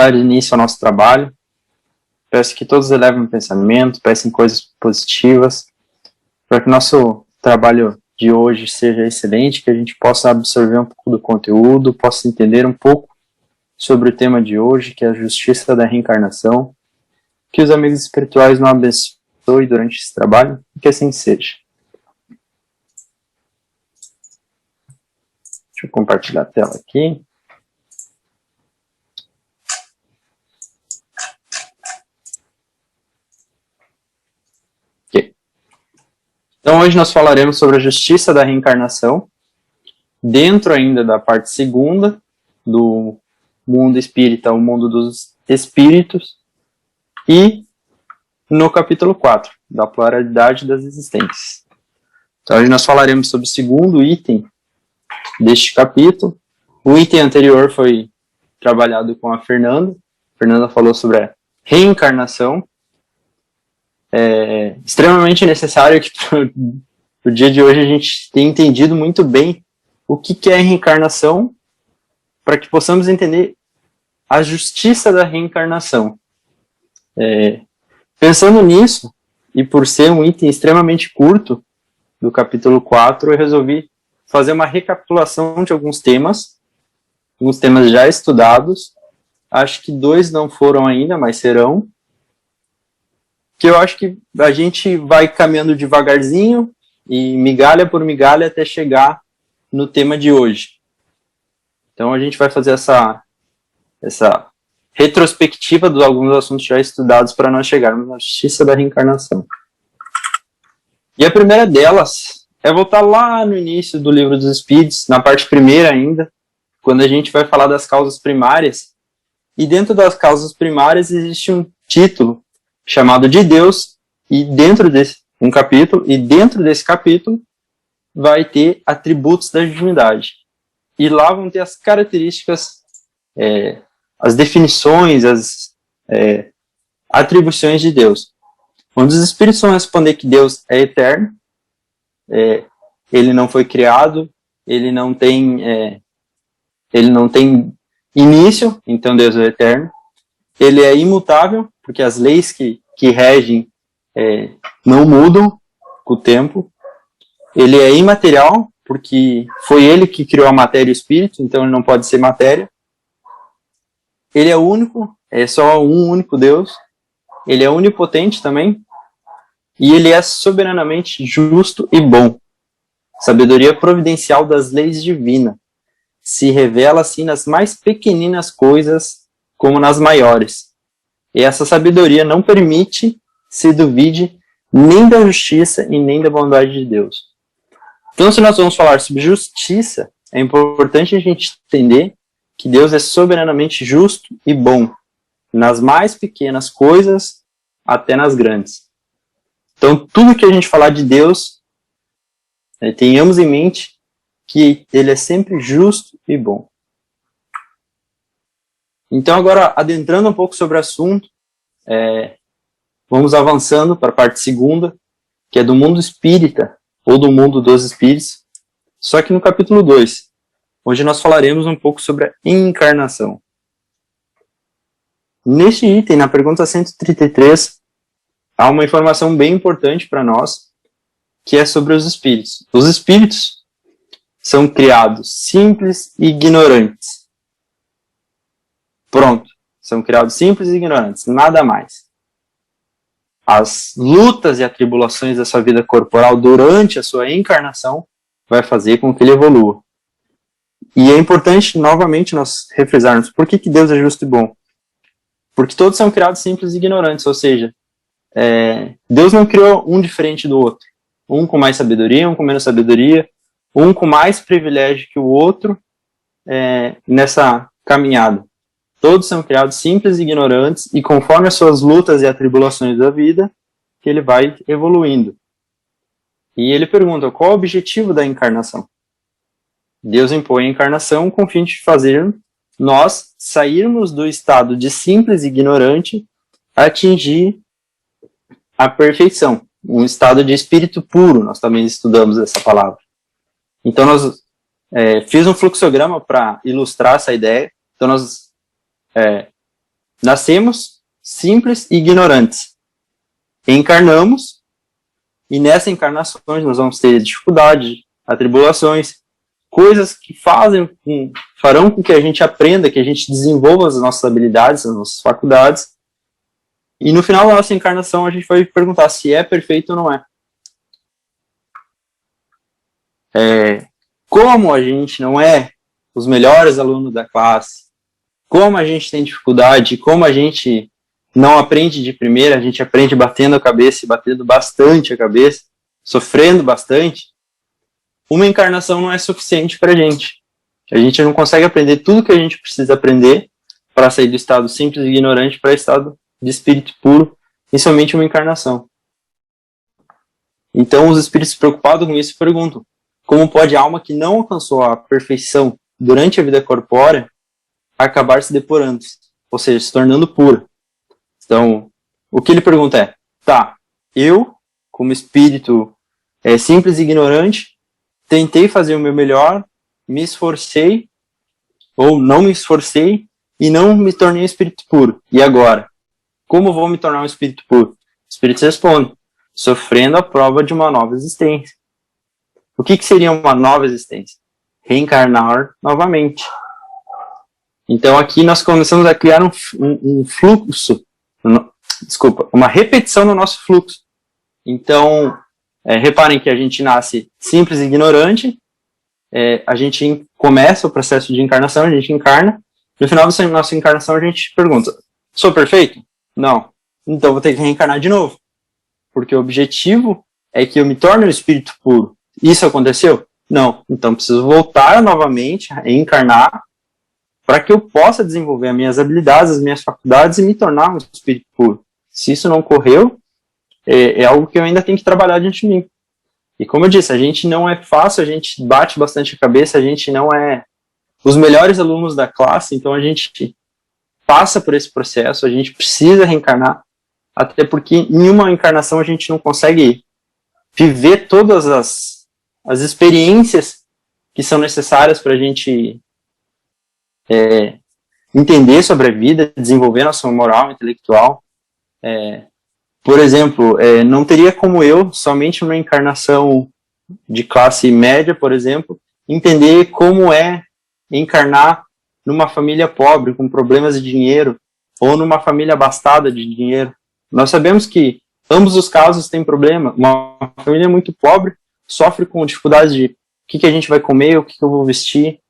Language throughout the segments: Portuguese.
dar início ao nosso trabalho. Peço que todos elevem o pensamento, pensem coisas positivas, para que o nosso trabalho de hoje seja excelente, que a gente possa absorver um pouco do conteúdo, possa entender um pouco sobre o tema de hoje, que é a justiça da reencarnação. Que os amigos espirituais nos abençoem durante esse trabalho, e que assim seja. Deixa eu compartilhar a tela aqui. Ok. Então hoje nós falaremos sobre a justiça da reencarnação, dentro ainda da parte segunda do mundo espírita, o mundo dos espíritos, e no capítulo 4, da pluralidade das existências. Então hoje nós falaremos sobre o segundo item deste capítulo. O item anterior foi trabalhado com a Fernanda. A Fernanda falou sobre a reencarnação. É extremamente necessário que no dia de hoje a gente tenha entendido muito bem o que é a reencarnação, para que possamos entender a justiça da reencarnação. Pensando nisso, e por ser um item extremamente curto do capítulo 4, eu resolvi fazer uma recapitulação de alguns temas já estudados. Acho que 2 não foram ainda, mas serão. Que eu acho que a gente vai caminhando devagarzinho, e migalha por migalha, até chegar no tema de hoje. Então a gente vai fazer essa retrospectiva de alguns assuntos já estudados para nós chegarmos na justiça da reencarnação. E a primeira delas é voltar lá no início do Livro dos Espíritos, na parte primeira ainda, quando a gente vai falar das causas primárias. E dentro das causas primárias existe um título chamado de Deus, e dentro desse um capítulo, e dentro desse capítulo vai ter atributos da divindade. E lá vão ter as características, as definições, as atribuições de Deus. Onde os espíritos vão responder que Deus é eterno, ele não foi criado, ele não tem início, então Deus é eterno. Ele é imutável, porque as leis que regem não mudam com o tempo. Ele é imaterial, porque foi ele que criou a matéria e o espírito, então ele não pode ser matéria. Ele é único, é só um único Deus. Ele é onipotente também. E ele é soberanamente justo e bom. Sabedoria providencial das leis divinas. Se revela assim nas mais pequeninas coisas como nas maiores. E essa sabedoria não permite se duvide nem da justiça e nem da bondade de Deus. Então, se nós vamos falar sobre justiça, é importante a gente entender que Deus é soberanamente justo e bom, nas mais pequenas coisas até nas grandes. Então, tudo que a gente falar de Deus, tenhamos em mente que Ele é sempre justo e bom. Então, agora, adentrando um pouco sobre o assunto, vamos avançando para a parte segunda, que é do mundo espírita, ou do mundo dos espíritos, só que no capítulo 2, onde nós falaremos um pouco sobre a encarnação. Neste item, na pergunta 133, há uma informação bem importante para nós, que é sobre os espíritos. Os espíritos são criados simples e ignorantes. Pronto. São criados simples e ignorantes, nada mais. As lutas e atribulações da sua vida corporal durante a sua encarnação vai fazer com que ele evolua. E é importante, novamente, nós refrisarmos por que Deus é justo e bom. Porque todos são criados simples e ignorantes, ou seja, Deus não criou um diferente do outro. Um com mais sabedoria, um com menos sabedoria, um com mais privilégio que o outro nessa caminhada. Todos são criados simples e ignorantes, e conforme as suas lutas e atribulações da vida, que ele vai evoluindo. E ele pergunta, qual é o objetivo da encarnação? Deus impõe a encarnação com o fim de fazer nós sairmos do estado de simples e ignorante a atingir a perfeição, um estado de espírito puro. Nós também estudamos essa palavra. Então, nós fiz um fluxograma para ilustrar essa ideia. Então, nós Nascemos simples e ignorantes. Encarnamos, e nessas encarnações nós vamos ter dificuldades, atribulações, coisas que farão com que a gente aprenda, que a gente desenvolva as nossas habilidades, as nossas faculdades. E no final da nossa encarnação a gente vai perguntar se é perfeito ou não é. Como a gente não é os melhores alunos da classe, como a gente tem dificuldade, como a gente não aprende de primeira, a gente aprende batendo a cabeça e batendo bastante a cabeça, sofrendo bastante, uma encarnação não é suficiente para a gente. A gente não consegue aprender tudo que a gente precisa aprender para sair do estado simples e ignorante para o estado de espírito puro, em somente uma encarnação. Então os espíritos preocupados com isso perguntam: como pode a alma que não alcançou a perfeição durante a vida corpórea acabar se depurando, ou seja, se tornando pura? Então, o que ele pergunta é: tá, eu, como espírito simples e ignorante, tentei fazer o meu melhor, me esforcei, ou não me esforcei, e não me tornei um espírito puro. E agora? Como vou me tornar um espírito puro? O espírito responde: sofrendo a prova de uma nova existência. O que seria uma nova existência? Reencarnar novamente. Então aqui nós começamos a criar um fluxo, uma repetição no nosso fluxo. Então, reparem que a gente nasce simples e ignorante, a gente começa o processo de encarnação, a gente encarna, no final da nossa encarnação a gente pergunta: sou perfeito? Não. Então vou ter que reencarnar de novo. Porque o objetivo é que eu me torne um espírito puro. Isso aconteceu? Não. Então preciso voltar novamente, reencarnar, para que eu possa desenvolver as minhas habilidades, as minhas faculdades e me tornar um espírito puro. Se isso não ocorreu, é algo que eu ainda tenho que trabalhar diante de mim. E como eu disse, a gente não é fácil, a gente bate bastante a cabeça, a gente não é os melhores alunos da classe, então a gente passa por esse processo, a gente precisa reencarnar, até porque em uma encarnação a gente não consegue viver todas as experiências que são necessárias para a gente entender sobre a vida, desenvolver nossa moral intelectual. Por exemplo, não teria como eu, somente numa encarnação de classe média, por exemplo, entender como é encarnar numa família pobre, com problemas de dinheiro, ou numa família abastada de dinheiro. Nós sabemos que ambos os casos têm problema. Uma família muito pobre sofre com dificuldades de o que a gente vai comer, o que eu vou vestir,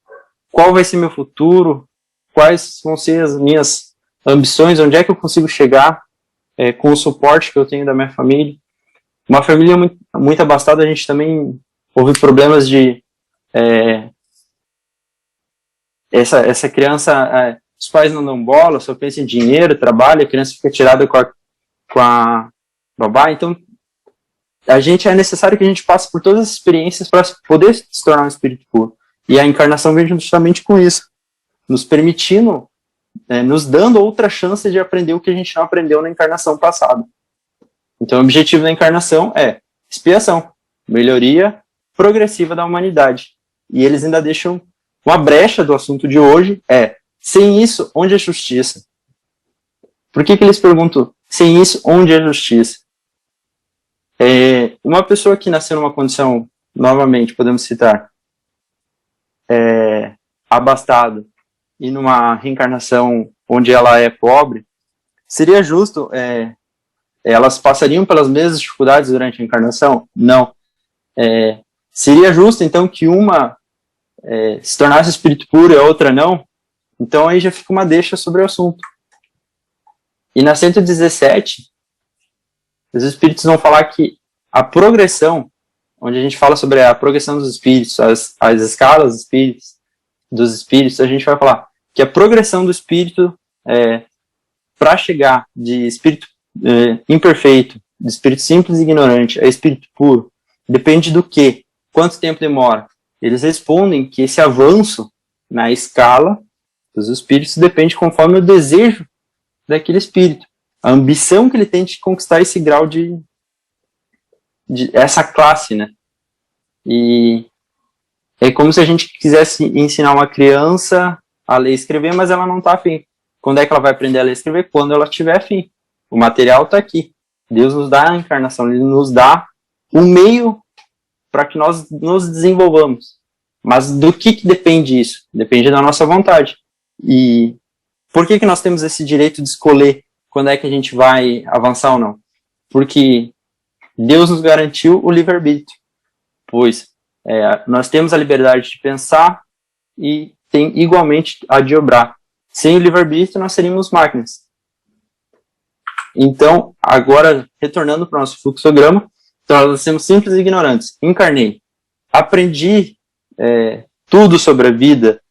qual vai ser meu futuro, quais vão ser as minhas ambições, onde é que eu consigo chegar com o suporte que eu tenho da minha família. Uma família muito abastada, a gente também ouve problemas de essa criança, os pais não dão bola, só pensam em dinheiro, trabalho, a criança fica tirada com a babá. Então é necessário que a gente passe por todas as experiências para poder se tornar um espírito puro. E a encarnação vem justamente com isso, nos permitindo, nos dando outra chance de aprender o que a gente não aprendeu na encarnação passada. Então o objetivo da encarnação é expiação, melhoria progressiva da humanidade. E eles ainda deixam uma brecha do assunto de hoje, sem isso, onde é justiça? Por que eles perguntam, sem isso, onde é justiça? Uma pessoa que nasceu numa condição, novamente, podemos citar, abastada, e numa reencarnação onde ela é pobre, seria justo, elas passariam pelas mesmas dificuldades durante a encarnação? Não. Seria justo, então, que uma se tornasse espírito puro e a outra não? Então aí já fica uma deixa sobre o assunto. E na 117, os espíritos vão falar que a progressão, onde a gente fala sobre a progressão dos espíritos, as escalas dos espíritos, a gente vai falar que a progressão do espírito para chegar de espírito imperfeito, de espírito simples e ignorante a espírito puro, depende do quê? Quanto tempo demora? Eles respondem que esse avanço na escala dos espíritos depende conforme o desejo daquele espírito, a ambição que ele tem de conquistar esse grau de essa classe, né? E é como se a gente quisesse ensinar uma criança a ler e escrever, mas ela não está afim. Quando é que ela vai aprender a ler e escrever? Quando ela tiver fim. O material está aqui. Deus nos dá a encarnação, Ele nos dá o meio para que nós nos desenvolvamos. Mas do que depende isso? Depende da nossa vontade. E por que nós temos esse direito de escolher quando é que a gente vai avançar ou não? Porque Deus nos garantiu o livre-arbítrio. Pois nós temos a liberdade de pensar e tem igualmente a de obrar. Sem o livre-arbítrio, nós seríamos máquinas. Então, agora, retornando para o nosso fluxograma, então nós somos simples e ignorantes. Encarnei. Aprendi tudo sobre a vida.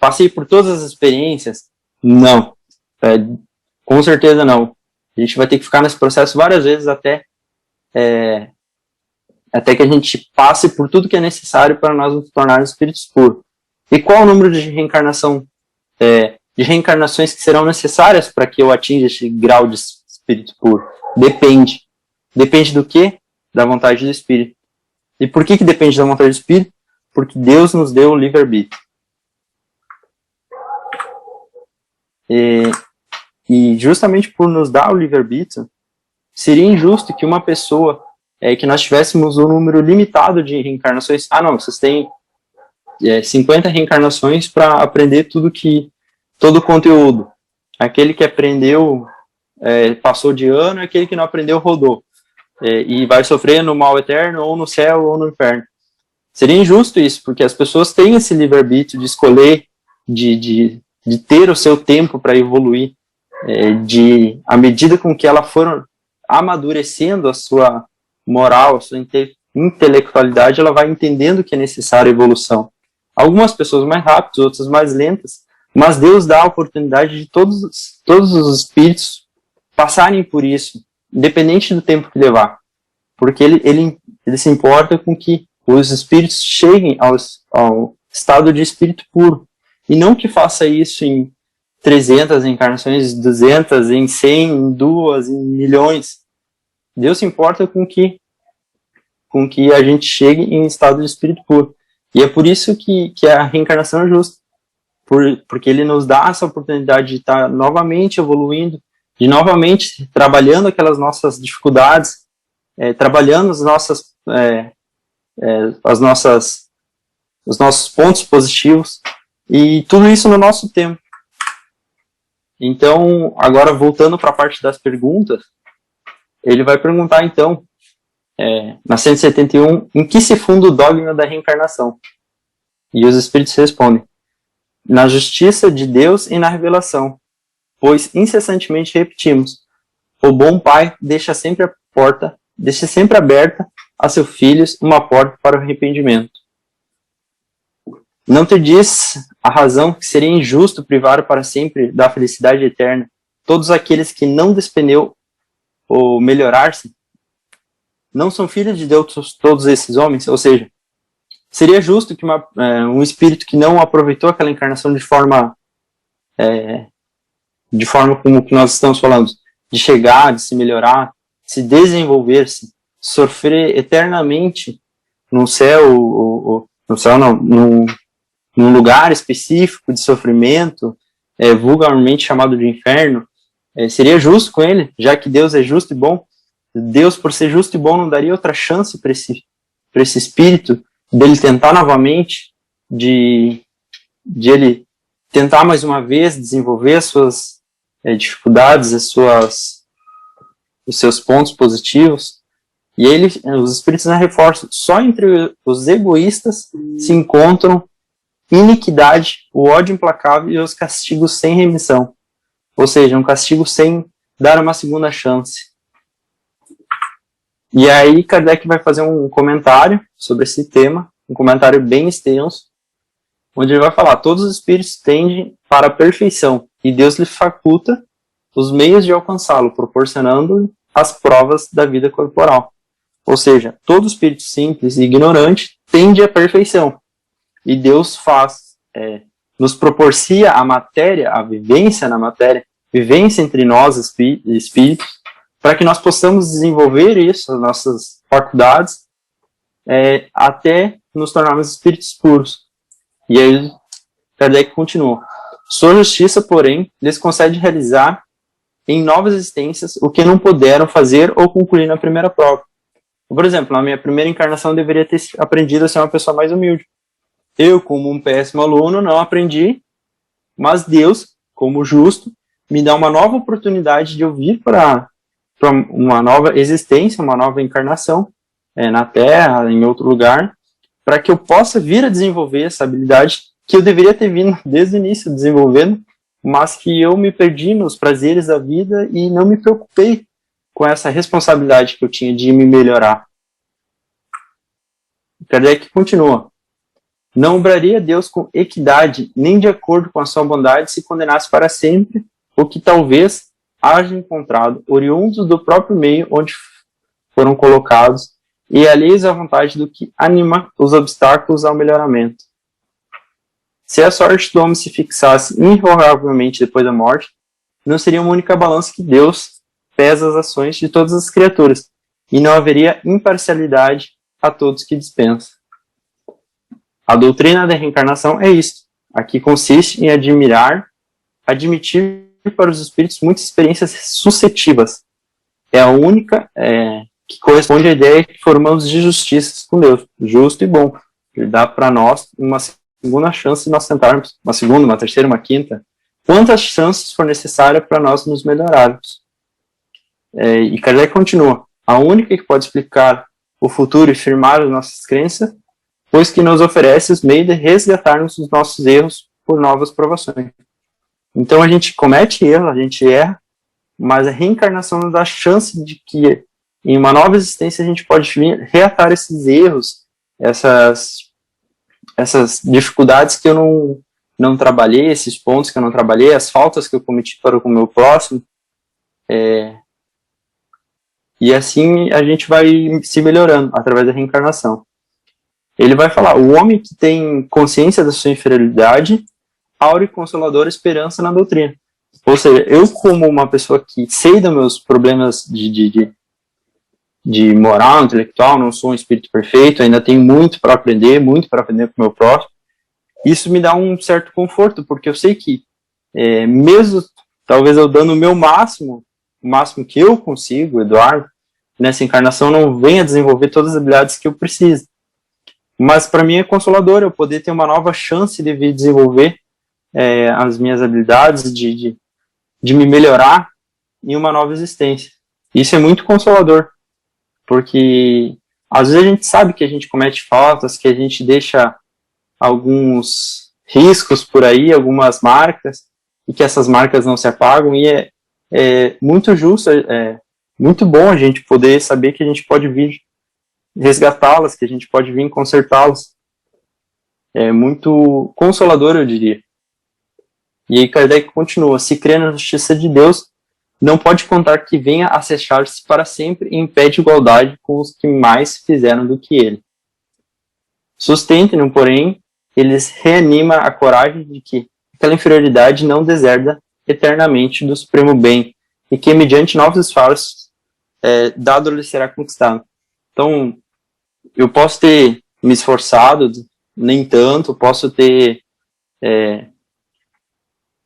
Passei por todas as experiências. Não. Com certeza não. A gente vai ter que ficar nesse processo várias vezes até que a gente passe por tudo que é necessário para nós nos tornarmos espíritos puros. E qual o número de reencarnações que serão necessárias para que eu atinja esse grau de espírito puro? Depende. Depende do quê? Da vontade do espírito. E por que depende da vontade do espírito? Porque Deus nos deu o livre-arbítrio. E justamente por nos dar o livre-arbítrio, seria injusto que uma pessoa, que nós tivéssemos um número limitado de reencarnações. Ah, não, vocês têm 50 reencarnações para aprender todo o conteúdo. Aquele que aprendeu passou de ano, aquele que não aprendeu rodou. E vai sofrer no mal eterno, ou no céu, ou no inferno. Seria injusto isso, porque as pessoas têm esse livre-arbítrio de escolher, de ter o seu tempo para evoluir, à medida com que ela for amadurecendo a sua moral, a sua intelectualidade, ela vai entendendo que é necessária a evolução. Algumas pessoas mais rápidas, outras mais lentas, mas Deus dá a oportunidade de todos os espíritos passarem por isso, independente do tempo que levar. Porque ele se importa com que os espíritos cheguem ao estado de espírito puro. E não que faça isso em 300 encarnações, 200, em 100, em 2, em milhões. Deus se importa com que a gente chegue em estado de espírito puro. E é por isso que a reencarnação é justa. Porque ele nos dá essa oportunidade de estar novamente evoluindo, de novamente trabalhando aquelas nossas dificuldades, trabalhando os nossos pontos positivos, e tudo isso no nosso tempo. Então, agora voltando para a parte das perguntas, ele vai perguntar então, na 171, em que se funda o dogma da reencarnação? E os espíritos respondem: na justiça de Deus e na revelação, pois incessantemente repetimos: o bom pai deixa sempre aberta a seus filhos uma porta para o arrependimento. Não te diz a razão que seria injusto privar para sempre da felicidade eterna todos aqueles que não despendeu ou melhorar-se? Não são filhos de Deus todos esses homens? Ou seja, seria justo que um espírito que não aproveitou aquela encarnação de forma como que nós estamos falando, de chegar, de se melhorar, se desenvolver-se, sofrer eternamente no céu, no céu não, num lugar específico de sofrimento, vulgarmente chamado de inferno, seria justo com ele, já que Deus é justo e bom? Deus, por ser justo e bom, não daria outra chance para esse espírito dele tentar novamente, de ele tentar mais uma vez desenvolver as suas dificuldades, os seus pontos positivos? E os espíritos reforçam: só entre os egoístas se encontram iniquidade, o ódio implacável e os castigos sem remissão. Ou seja, um castigo sem dar uma segunda chance. E aí Kardec vai fazer um comentário sobre esse tema, um comentário bem extenso, onde ele vai falar: todos os espíritos tendem para a perfeição, e Deus lhe faculta os meios de alcançá-lo, proporcionando as provas da vida corporal. Ou seja, todo espírito simples e ignorante tende à perfeição. E Deus nos propicia a matéria, a vivência na matéria, vivência entre nós, espíritos, para que nós possamos desenvolver isso, as nossas faculdades, até nos tornarmos espíritos puros. E aí Kardec continua: Sua justiça, porém, lhes concede realizar em novas existências o que não puderam fazer ou concluir na primeira prova. Por exemplo, na minha primeira encarnação eu deveria ter aprendido a ser uma pessoa mais humilde. Eu, como um péssimo aluno, não aprendi, mas Deus, como justo, me dá uma nova oportunidade de eu vir para uma nova existência, uma nova encarnação, na Terra, em outro lugar, para que eu possa vir a desenvolver essa habilidade que eu deveria ter vindo desde o início desenvolvendo, mas que eu me perdi nos prazeres da vida e não me preocupei com essa responsabilidade que eu tinha de me melhorar. Kardec continua. Não obraria Deus com equidade, nem de acordo com a sua bondade, se condenasse para sempre o que talvez haja encontrado, oriundos do próprio meio onde foram colocados, e alheios à vontade do que anima os obstáculos ao melhoramento. Se a sorte do homem se fixasse irrogavelmente depois da morte, não seria uma única balança que Deus pesa as ações de todas as criaturas, e não haveria imparcialidade a todos que dispensa. A doutrina da reencarnação é isto. Aqui consiste em admitir para os espíritos muitas experiências suscetivas. É a única que corresponde à ideia que formamos de justiça com Deus, justo e bom. Ele dá para nós uma segunda chance de nós tentarmos, uma segunda, uma terceira, uma quinta, quantas chances for necessária para nós nos melhorarmos. E Kardec continua, a única que pode explicar o futuro e firmar as nossas crenças, pois que nos oferece os meios de resgatarmos os nossos erros por novas provações. Então a gente comete erro, a gente erra, mas a reencarnação nos dá a chance de que em uma nova existência a gente pode vir reatar esses erros, essas dificuldades que eu não trabalhei, esses pontos que eu não trabalhei, as faltas que eu cometi para o meu próximo. E assim a gente vai se melhorando através da reencarnação. Ele vai falar, o homem que tem consciência da sua inferioridade, aura e consoladora esperança na doutrina. Ou seja, eu como uma pessoa que sei dos meus problemas de moral, intelectual, não sou um espírito perfeito, ainda tenho muito para aprender com o meu próximo, isso me dá um certo conforto, porque eu sei que, mesmo talvez eu dando o meu máximo, o máximo que eu consigo, Eduardo, nessa encarnação não venha desenvolver todas as habilidades que eu preciso. Mas para mim é consolador eu poder ter uma nova chance de vir desenvolver as minhas habilidades, de me melhorar em uma nova existência. Isso é muito consolador, porque às vezes a gente sabe que a gente comete faltas, que a gente deixa alguns riscos por aí, algumas marcas, e que essas marcas não se apagam, e é muito justo, muito bom a gente poder saber que a gente pode vir resgatá-las, que a gente pode vir consertá-las. É muito consolador, eu diria. E aí Kardec continua, se crê na justiça de Deus, não pode contar que venha a fechar-se para sempre em pé de igualdade com os que mais fizeram do que ele. Sustentem-no, porém, eles reanima a coragem de que aquela inferioridade não deserda eternamente do supremo bem, e que, mediante novos esforços, dado lhe será conquistado. Então, eu posso ter me esforçado, nem tanto, posso ter,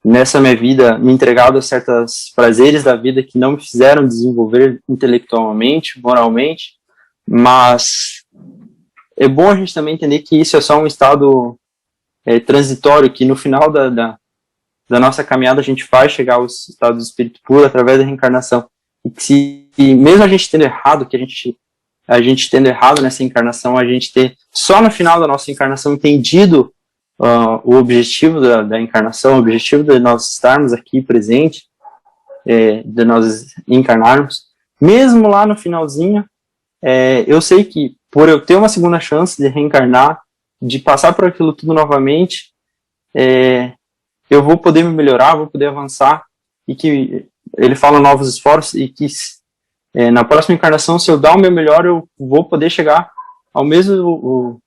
nessa minha vida, me entregado a certos prazeres da vida que não me fizeram desenvolver intelectualmente, moralmente, mas é bom a gente também entender que isso é só um estado transitório, que no final da nossa caminhada a gente vai chegar ao estado do espírito puro através da reencarnação. E que mesmo a gente tendo errado, a gente tendo errado nessa encarnação, a gente ter só no final da nossa encarnação entendido o objetivo da encarnação, o objetivo de nós estarmos aqui presente, de nós encarnarmos, mesmo lá no finalzinho, eu sei que por eu ter uma segunda chance de reencarnar, de passar por aquilo tudo novamente, eu vou poder me melhorar, vou poder avançar, e que ele fala novos esforços, e que na próxima encarnação, se eu dar o meu melhor, eu vou poder chegar ao mesmo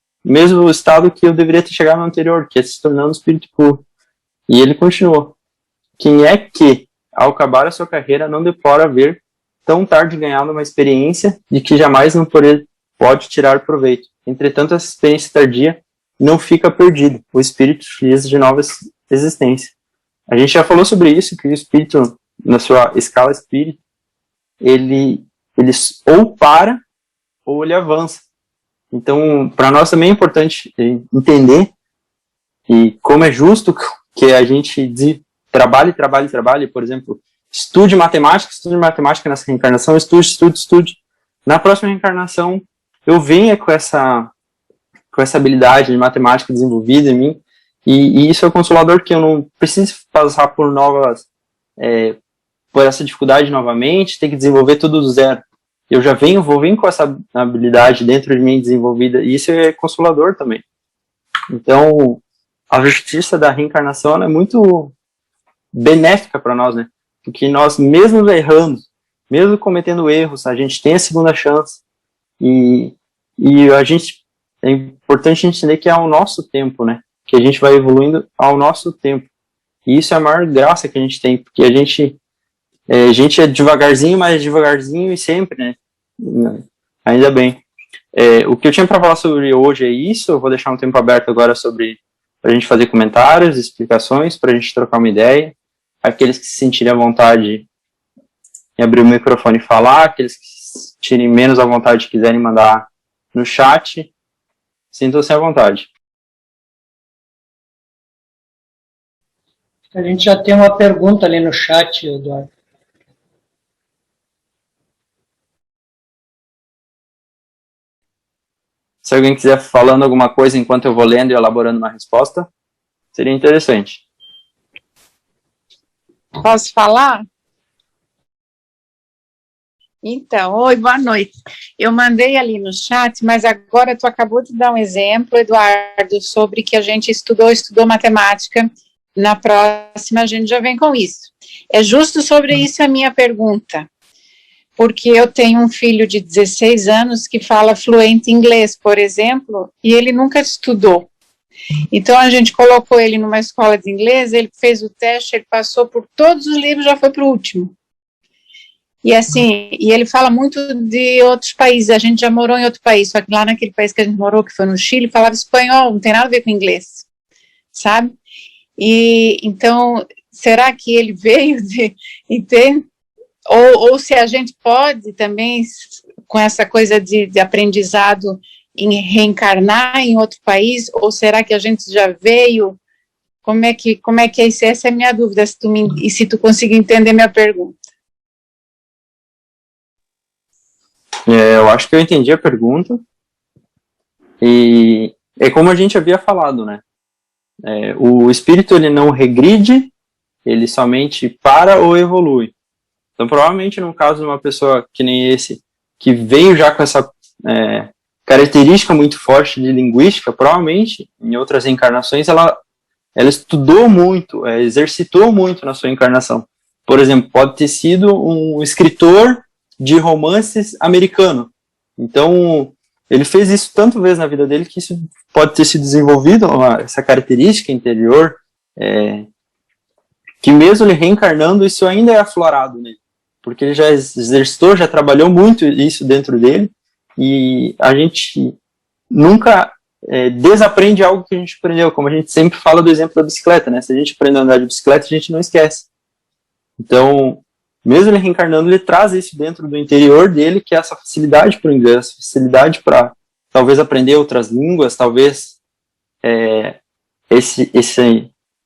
estado que eu deveria ter chegado no anterior, que é se tornando espírito puro. E ele continua, quem é que, ao acabar a sua carreira, não deplora ver tão tarde ganhado uma experiência de que jamais não pode tirar proveito. Entretanto, essa experiência tardia não fica perdida, o espírito utiliza de novas existências. A gente já falou sobre isso, que o espírito, na sua escala espírita, ele ou para, ou ele avança. Então, para nós também é importante entender e como é justo que a gente trabalhe, por exemplo, estude matemática nessa reencarnação, estude. Na próxima reencarnação, eu venha com essa habilidade de matemática desenvolvida em mim, e isso é consolador, que eu não preciso passar por por essa dificuldade novamente, ter que desenvolver tudo do zero. Eu já vou vir com essa habilidade dentro de mim desenvolvida, e isso é consolador também. Então, a justiça da reencarnação é muito benéfica para nós, né? Porque nós, mesmo errando, mesmo cometendo erros, a gente tem a segunda chance, e é importante a gente entender que é ao nosso tempo, né? Que a gente vai evoluindo ao nosso tempo. E isso é a maior graça que a gente tem, porque a gente é devagarzinho, mas devagarzinho e sempre, né? Ainda bem. O que eu tinha para falar sobre hoje é isso. Eu vou deixar um tempo aberto agora para a gente fazer comentários, explicações, para a gente trocar uma ideia. Aqueles que se sentirem à vontade em abrir o microfone e falar, aqueles que se sentirem menos à vontade e quiserem mandar no chat, sintam-se à vontade. A gente já tem uma pergunta ali no chat, Eduardo. Se alguém quiser falando alguma coisa enquanto eu vou lendo e elaborando uma resposta, seria interessante. Posso falar? Então, oi, boa noite. Eu mandei ali no chat, mas agora tu acabou de dar um exemplo, Eduardo, sobre que a gente estudou matemática. Na próxima a gente já vem com isso. É justo sobre isso a minha pergunta, porque eu tenho um filho de 16 anos que fala fluente inglês, por exemplo, e ele nunca estudou. Então a gente colocou ele numa escola de inglês, ele fez o teste, ele passou por todos os livros, já foi para o último. E assim, e ele fala muito de outros países, a gente já morou em outro país, só que lá naquele país que a gente morou, que foi no Chile, falava espanhol, não tem nada a ver com inglês, sabe? E então, será que ele veio de entende? Ou se a gente pode também, com essa coisa de aprendizado, em reencarnar em outro país, ou será que a gente já veio? Como é que é isso? Essa é a minha dúvida, se tu conseguir entender minha pergunta. Eu acho que eu entendi a pergunta, e é como a gente havia falado, né? O espírito, ele não regride, ele somente para ou evolui. Então, provavelmente, no caso de uma pessoa que nem esse, que veio já com essa característica muito forte de linguística, provavelmente, em outras reencarnações, ela estudou muito, exercitou muito na sua encarnação. Por exemplo, pode ter sido um escritor de romances americano. Então, ele fez isso tantas vezes na vida dele que isso pode ter se desenvolvido, essa característica interior, que mesmo ele reencarnando, isso ainda é aflorado nele. Porque ele já exercitou, já trabalhou muito isso dentro dele, e a gente nunca desaprende algo que a gente aprendeu, como a gente sempre fala do exemplo da bicicleta, né? Se a gente aprende a andar de bicicleta, a gente não esquece. Então, mesmo ele reencarnando, ele traz isso dentro do interior dele, que é essa facilidade para o inglês, facilidade para talvez aprender outras línguas, talvez essa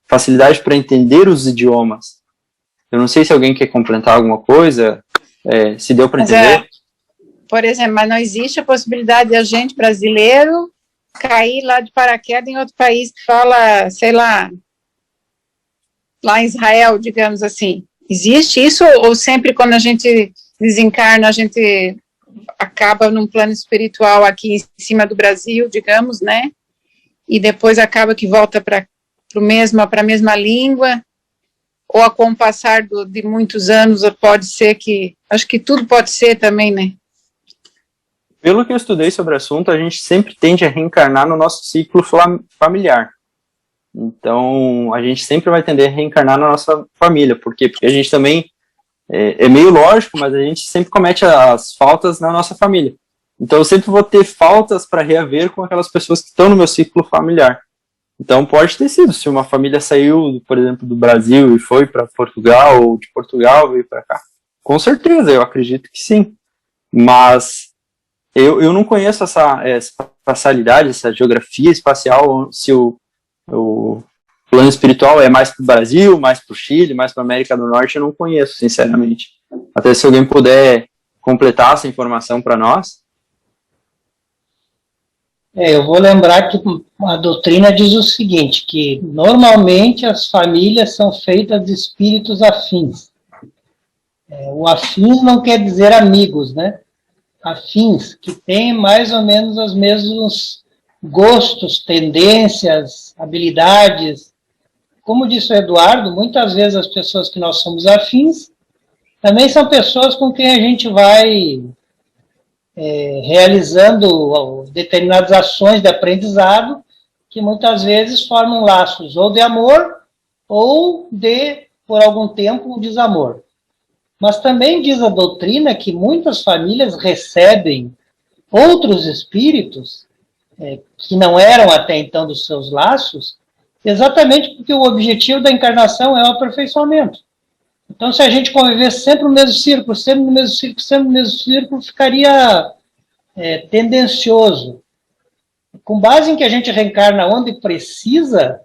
facilidade para entender os idiomas. Eu não sei se alguém quer complementar alguma coisa, se deu para entender. Por exemplo, mas não existe a possibilidade de a gente, brasileiro, cair lá de paraquedas em outro país que fala, sei lá em Israel, digamos assim. Existe isso, ou sempre quando a gente desencarna, a gente acaba num plano espiritual aqui em cima do Brasil, digamos, né? E depois acaba que volta para a mesma língua, ou com o passar de muitos anos, pode ser que... Acho que tudo pode ser também, né? Pelo que eu estudei sobre o assunto, a gente sempre tende a reencarnar no nosso ciclo familiar. Então, a gente sempre vai tender a reencarnar na nossa família. Por quê? Porque a gente também, é meio lógico, mas a gente sempre comete as faltas na nossa família. Então, eu sempre vou ter faltas para reaver com aquelas pessoas que estão no meu ciclo familiar. Então pode ter sido, se uma família saiu, por exemplo, do Brasil e foi para Portugal, ou de Portugal veio para cá. Com certeza, eu acredito que sim. Mas eu não conheço essa espacialidade, essa geografia espacial, se o plano espiritual é mais para o Brasil, mais para o Chile, mais para a América do Norte, eu não conheço, sinceramente. Até se alguém puder completar essa informação para nós. Eu vou lembrar que a doutrina diz o seguinte, que normalmente as famílias são feitas de espíritos afins. O afins não quer dizer amigos, né? Afins, que têm mais ou menos os mesmos gostos, tendências, habilidades. Como disse o Eduardo, muitas vezes as pessoas que nós somos afins também são pessoas com quem a gente vai realizando determinadas ações de aprendizado que muitas vezes formam laços ou de amor ou de, por algum tempo, um desamor. Mas também diz a doutrina que muitas famílias recebem outros espíritos que não eram até então dos seus laços, exatamente porque o objetivo da encarnação é o aperfeiçoamento. Então, se a gente convivesse sempre no mesmo círculo, sempre no mesmo círculo, sempre no mesmo círculo, ficaria tendencioso. Com base em que a gente reencarna onde precisa,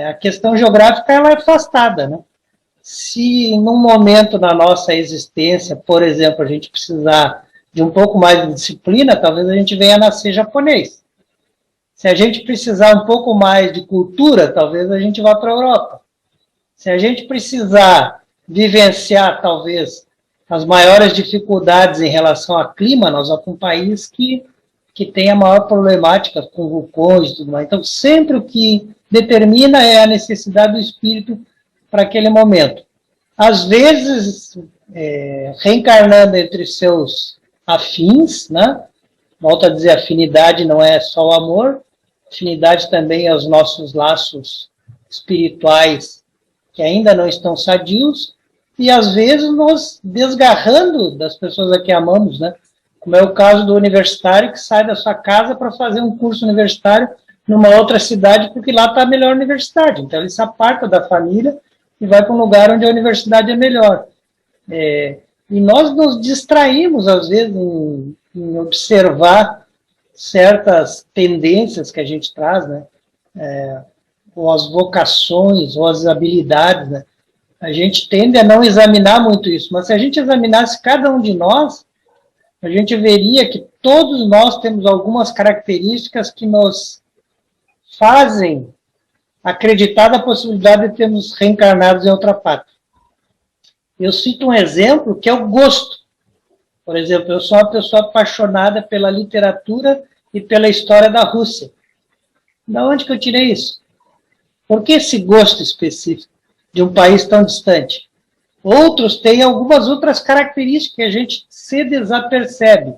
a questão geográfica ela é afastada, né? Se num momento da nossa existência, por exemplo, a gente precisar de um pouco mais de disciplina, talvez a gente venha a nascer japonês. Se a gente precisar um pouco mais de cultura, talvez a gente vá para a Europa. Se a gente precisar vivenciar, talvez, as maiores dificuldades em relação ao clima, nós vamos para um país que tem a maior problemática com vulcões e tudo mais. Então, sempre o que determina é a necessidade do espírito para aquele momento. Às vezes, reencarnando entre seus afins, né? Volto a dizer, afinidade não é só o amor, afinidade também é os nossos laços espirituais que ainda não estão sadios, e às vezes nos desgarrando das pessoas a que amamos, né? Como é o caso do universitário que sai da sua casa para fazer um curso universitário numa outra cidade, porque lá está a melhor universidade. Então ele se aparta da família e vai para um lugar onde a universidade é melhor. E nós nos distraímos, às vezes, em observar certas tendências que a gente traz, né? Ou as vocações, ou as habilidades, né? A gente tende a não examinar muito isso, mas se a gente examinasse cada um de nós, a gente veria que todos nós temos algumas características que nos fazem acreditar na possibilidade de termos reencarnados em outra pátria. Eu cito um exemplo que é o gosto. Por exemplo, eu sou uma pessoa apaixonada pela literatura e pela história da Rússia. Da onde que eu tirei isso? Por que esse gosto específico de um país tão distante? Outros têm algumas outras características que a gente se desapercebe.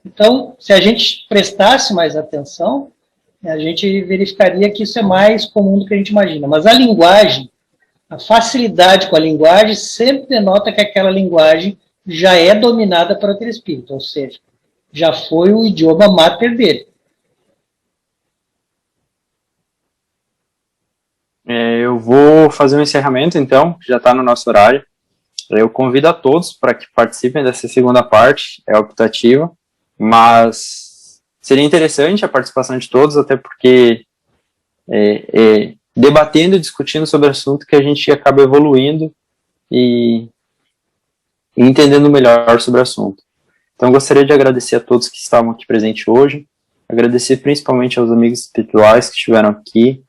Então, se a gente prestasse mais atenção, a gente verificaria que isso é mais comum do que a gente imagina. Mas a linguagem, a facilidade com a linguagem, sempre denota que aquela linguagem já é dominada por aquele espírito, ou seja, já foi o idioma máter dele. Eu vou fazer um encerramento, então, já está no nosso horário. Eu convido a todos para que participem dessa segunda parte, é optativa, mas seria interessante a participação de todos, até porque debatendo e discutindo sobre o assunto que a gente acaba evoluindo e entendendo melhor sobre o assunto. Então, gostaria de agradecer a todos que estavam aqui presentes hoje, agradecer principalmente aos amigos espirituais que estiveram aqui,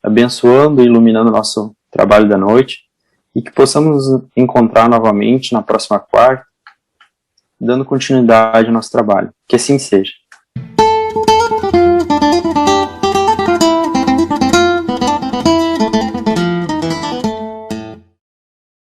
abençoando e iluminando o nosso trabalho da noite, e que possamos nos encontrar novamente na próxima quarta, dando continuidade ao nosso trabalho. Que assim seja.